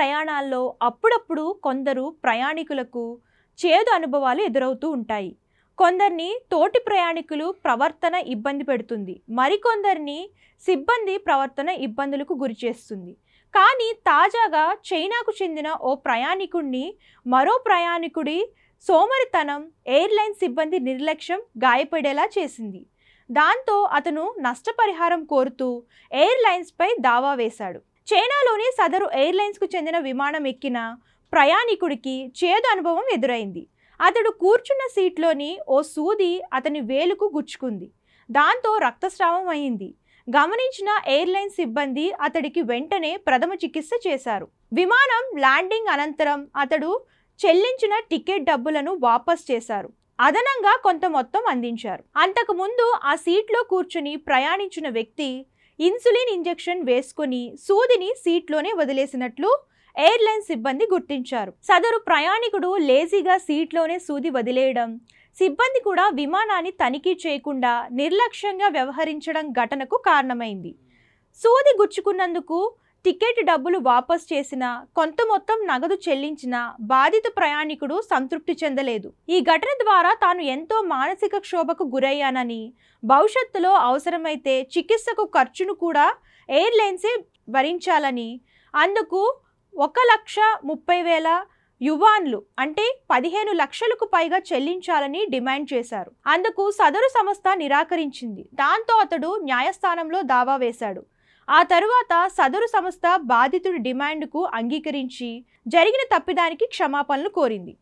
ప్రయాణాల్లో అప్పుడప్పుడు కొందరు ప్రయాణికులకు చేదు అనుభవాలు ఎదురవుతూ ఉంటాయి. కొందరిని తోటి ప్రయాణికులు ప్రవర్తన ఇబ్బంది పెడుతుంది, మరికొందరిని సిబ్బంది ప్రవర్తన ఇబ్బందులకు గురిచేస్తుంది. కానీ తాజాగా చైనాకు చెందిన ఓ ప్రయాణికుడిని మరో ప్రయాణికుడి సోమరితనం ఎయిర్లైన్ సిబ్బంది నిర్లక్ష్యం గాయపడేలా చేసింది. దాంతో అతను నష్టపరిహారం కోరుతూ ఎయిర్లైన్స్పై దావా వేశాడు. చైనాలోని సదరు ఎయిర్లైన్స్కు చెందిన విమానం ఎక్కిన ప్రయాణికుడికి చేదు అనుభవం ఎదురైంది. అతడు కూర్చున్న సీట్లోని ఓ సూది అతని వేలుకు గుచ్చుకుంది. దాంతో రక్తస్రావం అయింది. గమనించిన ఎయిర్లైన్ సిబ్బంది అతడికి వెంటనే ప్రథమ చికిత్స చేశారు. విమానం ల్యాండింగ్ అనంతరం అతడు చెల్లించిన టికెట్ డబ్బులను వాపస్ చేశారు. అదనంగా కొంత మొత్తం అందించారు. అంతకుముందు ఆ సీట్లో కూర్చుని ప్రయాణించిన వ్యక్తి ఇన్సులిన్ ఇంజెక్షన్ వేసుకుని సూదిని సీట్లోనే వదిలేసినట్లు ఎయిర్లైన్ సిబ్బంది గుర్తించారు. సదరు ప్రయాణికుడు లేజీగా సీట్లోనే సూది వదిలేయడం, సిబ్బంది కూడా విమానాన్ని తనిఖీ చేయకుండా నిర్లక్ష్యంగా వ్యవహరించడం ఘటనకు కారణమైంది. సూది గుచ్చుకున్నందుకు టికెట్ డబ్బులు వాపస్ చేసినా, కొంత మొత్తం నగదు చెల్లించినా బాధిత ప్రయాణికుడు సంతృప్తి చెందలేదు. ఈ ఘటన ద్వారా తాను ఎంతో మానసిక క్షోభకు గురయ్యానని, భవిష్యత్తులో అవసరమైతే చికిత్సకు ఖర్చును కూడా ఎయిర్లైన్సే భరించాలని, అందుకు 1,30,000 యువాన్లు అంటే 15 లక్షలకు పైగా చెల్లించాలని డిమాండ్ చేశారు. అందుకు సదరు సంస్థ నిరాకరించింది. దాంతో అతడు న్యాయస్థానంలో దావా వేశాడు. ఆ తరువాత సదరు సంస్థ బాధితుడి డిమాండ్కు అంగీకరించి జరిగిన తప్పిదానికి క్షమాపణలు కోరింది.